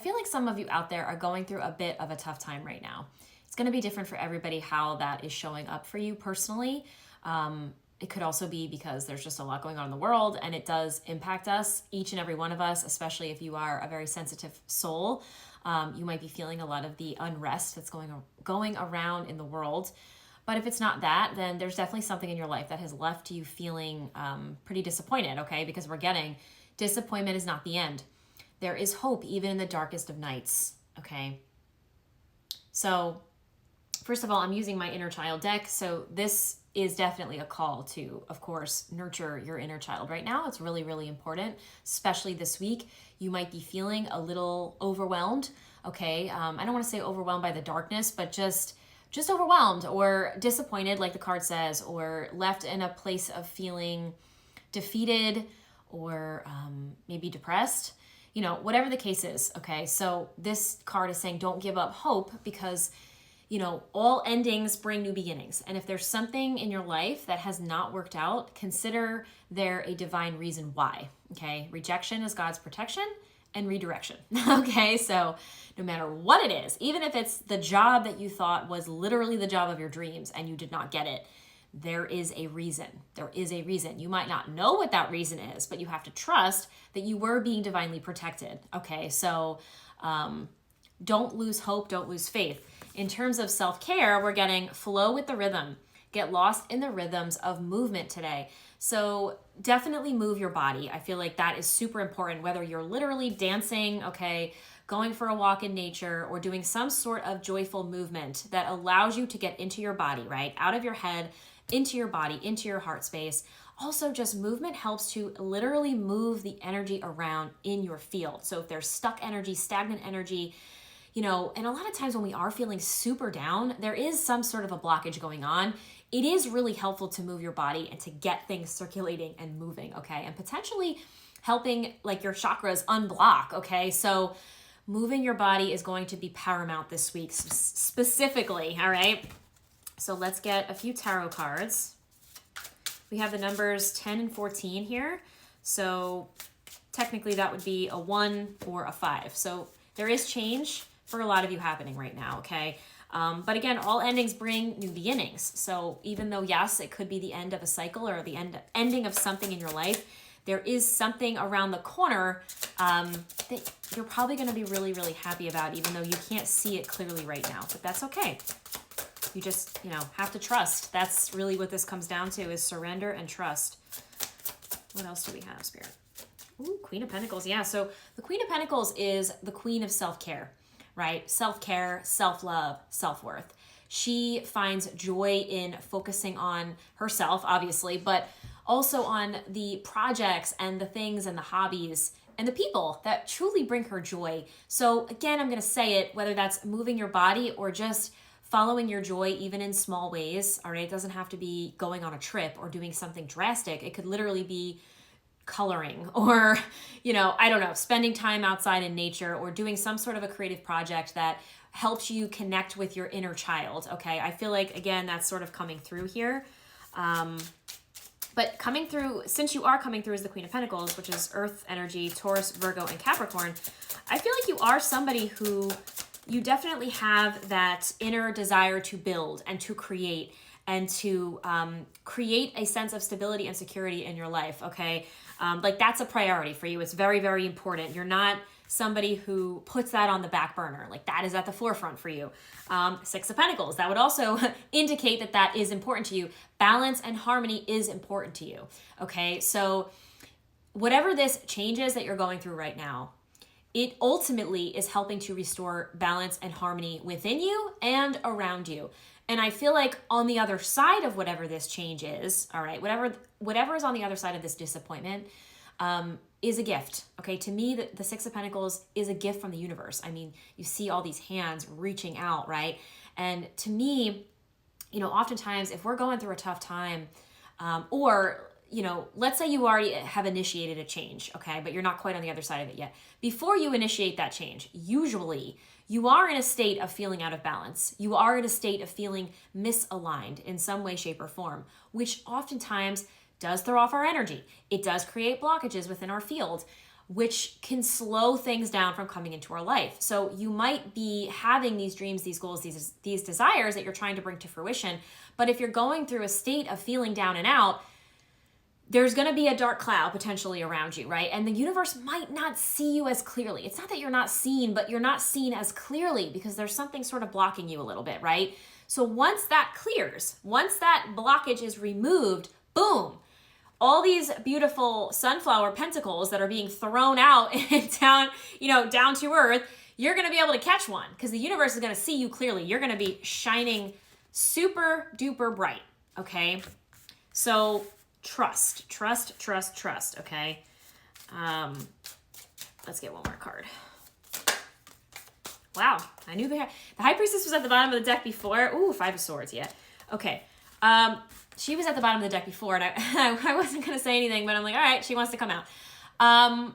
feel like some of you out there are going through a bit of a tough time right now. It's going to be different for everybody how that is showing up for you personally. It could also be because there's just a lot going on in the world and it does impact us, each and every one of us, especially if you are a very sensitive soul. You might be feeling a lot of the unrest that's going around in the world. But if it's not that, then there's definitely something in your life that has left you feeling pretty disappointed, okay? Because we're getting disappointment is not the end. There is hope even in the darkest of nights, okay? So first of all, I'm using my inner child deck. So this is definitely a call to, of course, nurture your inner child right now. It's really, really important, especially this week. You might be feeling a little overwhelmed, okay? I don't want to say overwhelmed by the darkness, but just overwhelmed or disappointed, like the card says, or left in a place of feeling defeated or maybe depressed. You know, whatever the case is, okay? So this card is saying don't give up hope because, you know, all endings bring new beginnings. And if there's something in your life that has not worked out, consider there a divine reason why, okay? Rejection is God's protection and redirection, okay? So no matter what it is, even if it's the job that you thought was literally the job of your dreams and you did not get it, there is a reason. There is a reason. You might not know what that reason is, but you have to trust that you were being divinely protected, okay? So don't lose hope, don't lose faith. In terms of self-care, we're getting flow with the rhythm. Get lost in the rhythms of movement today. So definitely move your body. I feel like that is super important, whether you're literally dancing, okay, going for a walk in nature, or doing some sort of joyful movement that allows you to get into your body, right? Out of your head, into your body, into your heart space. Also, just movement helps to literally move the energy around in your field. So if there's stuck energy, stagnant energy, you know, and a lot of times when we are feeling super down, there is some sort of a blockage going on. It is really helpful to move your body and to get things circulating and moving, okay? And potentially helping like your chakras unblock, okay? So moving your body is going to be paramount this week specifically, all right? So let's get a few tarot cards. We have the numbers 10 and 14 here. So technically that would be a 1 or a 5. So there is change for a lot of you happening right now, okay? But again, all endings bring new beginnings. So even though, yes, it could be the end of a cycle or the ending of something in your life, there is something around the corner that you're probably going to be really, really happy about, even though you can't see it clearly right now. But that's okay. You just, you know, have to trust. That's really what this comes down to, is surrender and trust. What else do we have, Spirit? Ooh, Queen of Pentacles. Yeah, so the Queen of Pentacles is the queen of self-care, right? Self-care, self-love, self-worth. She finds joy in focusing on herself, obviously, but also on the projects and the things and the hobbies and the people that truly bring her joy. So again, I'm going to say it, whether that's moving your body or just following your joy, even in small ways, all right? It doesn't have to be going on a trip or doing something drastic. It could literally be coloring or, you know, I don't know, spending time outside in nature or doing some sort of a creative project that helps you connect with your inner child, okay? I feel like, again, that's sort of coming through here. But coming through, since you are coming through as the Queen of Pentacles, which is Earth energy, Taurus, Virgo, and Capricorn, I feel like you are somebody who you definitely have that inner desire to build and to create and to create a sense of stability and security in your life, okay? Like that's a priority for you. It's very, very important. You're not somebody who puts that on the back burner. Like that is at the forefront for you. Six of Pentacles, that would also indicate that that is important to you. Balance and harmony is important to you, okay? So whatever this changes that you're going through right now, it ultimately is helping to restore balance and harmony within you and around you. And I feel like on the other side of whatever this change is, all right, whatever is on the other side of this disappointment is a gift, okay? To me, the Six of Pentacles is a gift from the universe. I mean, you see all these hands reaching out, right? And to me, you know, oftentimes if we're going through a tough time or you know, let's say you already have initiated a change, okay, but you're not quite on the other side of it yet. Before you initiate that change, usually you are in a state of feeling out of balance. You are in a state of feeling misaligned in some way, shape, or form, which oftentimes does throw off our energy. It does create blockages within our field. which can slow things down from coming into our life. So you might be having these dreams, these goals, these desires that you're trying to bring to fruition. But if you're going through a state of feeling down and out, there's going to be a dark cloud potentially around you, right? And the universe might not see you as clearly. It's not that you're not seen, but you're not seen as clearly because there's something sort of blocking you a little bit, right? So once that clears, once that blockage is removed, boom, all these beautiful sunflower pentacles that are being thrown out and down to earth, you're going to be able to catch one because the universe is going to see you clearly. You're going to be shining super duper bright, okay? So trust, okay? Let's get one more card. Wow, I knew the High Priestess was at the bottom of the deck before. Ooh, Five of Swords, yeah. Okay. She was at the bottom of the deck before, and I wasn't going to say anything, but I'm like, all right, she wants to come out.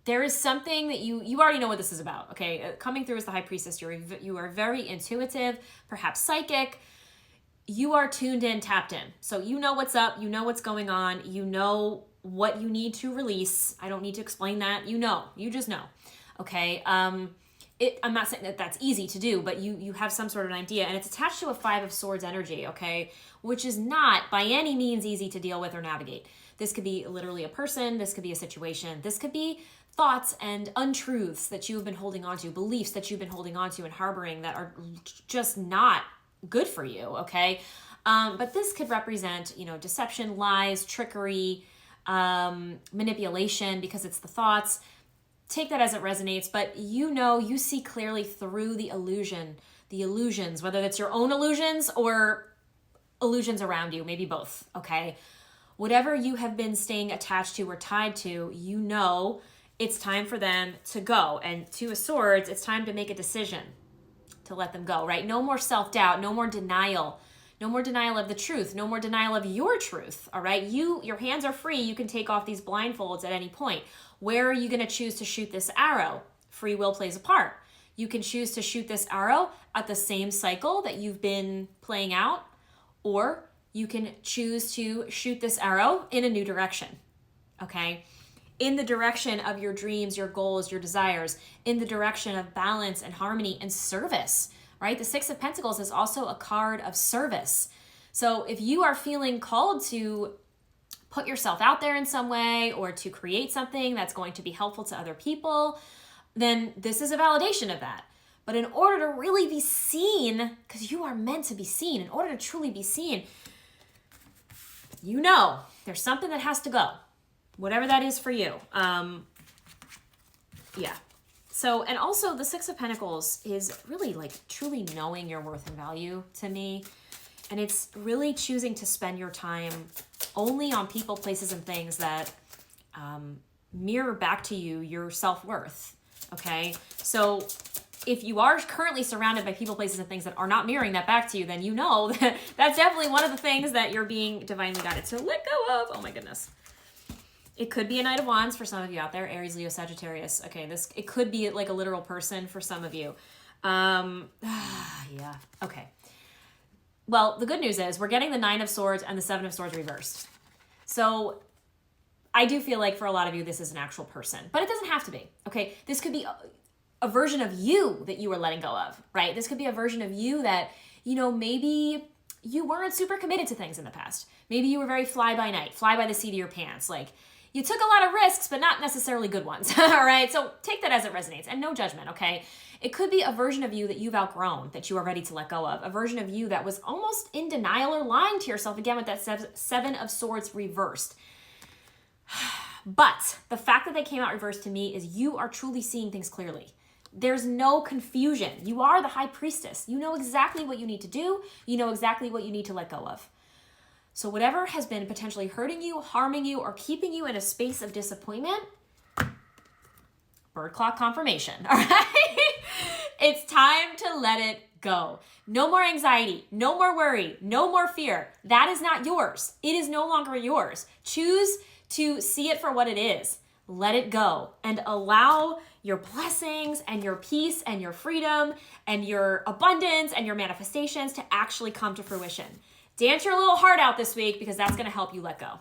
There is something that you already know what this is about, okay? Coming through as the High Priestess, you are very intuitive, perhaps psychic. You are tuned in, tapped in. So you know what's up, you know what's going on, you know what you need to release. I don't need to explain that. You just know, okay? I'm not saying that that's easy to do, but you have some sort of an idea, and it's attached to a Five of Swords energy, okay? Which is not by any means easy to deal with or navigate. This could be literally a person, this could be a situation, this could be thoughts and untruths that you have been holding on to, beliefs that you've been holding on to and harboring that are just not good for you, okay? But this could represent, deception, lies, trickery, manipulation, because it's the thoughts. Take that as it resonates, but you see clearly through the illusions, whether it's your own illusions or illusions around you, maybe both, okay? Whatever you have been staying attached to or tied to, it's time for them to go. And Two of Swords, it's time to make a decision to let them go, right? No more self-doubt, no more denial. No more denial of the truth. No more denial of your truth, all right? Your hands are free. You can take off these blindfolds at any point. Where are you going to choose to shoot this arrow? Free will plays a part. You can choose to shoot this arrow at the same cycle that you've been playing out, or you can choose to shoot this arrow in a new direction, okay? In the direction of your dreams, your goals, your desires, in the direction of balance and harmony and service, right? The Six of Pentacles is also a card of service. So if you are feeling called to put yourself out there in some way or to create something that's going to be helpful to other people, then this is a validation of that. But in order to really be seen, because you are meant to be seen, in order to truly be seen, there's something that has to go, whatever that is for you. Yeah. So, and also the Six of Pentacles is really like truly knowing your worth and value to me. And it's really choosing to spend your time only on people, places, and things that mirror back to you your self-worth, okay? So if you are currently surrounded by people, places, and things that are not mirroring that back to you, then that that's definitely one of the things that you're being divinely guided to let go of. Oh my goodness. It could be a Knight of Wands for some of you out there, Aries, Leo, Sagittarius. Okay, it could be like a literal person for some of you. Yeah, okay. Well, the good news is we're getting the Nine of Swords and the Seven of Swords reversed. So I do feel like for a lot of you, this is an actual person, but it doesn't have to be, okay? This could be a version of you that you were letting go of, right? This could be a version of you that, maybe you weren't super committed to things in the past. Maybe you were very fly by night, fly by the seat of your pants, like, you took a lot of risks, but not necessarily good ones, all right? So take that as it resonates, and no judgment, okay? It could be a version of you that you've outgrown, that you are ready to let go of, a version of you that was almost in denial or lying to yourself, again, with that Seven of Swords reversed. But the fact that they came out reversed to me is you are truly seeing things clearly. There's no confusion. You are the High Priestess. You know exactly what you need to do. You know exactly what you need to let go of. So whatever has been potentially hurting you, harming you, or keeping you in a space of disappointment, bird clock confirmation, all right? It's time to let it go. No more anxiety, no more worry, no more fear. That is not yours. It is no longer yours. Choose to see it for what it is. Let it go and allow your blessings and your peace and your freedom and your abundance and your manifestations to actually come to fruition. Dance your little heart out this week because that's going to help you let go.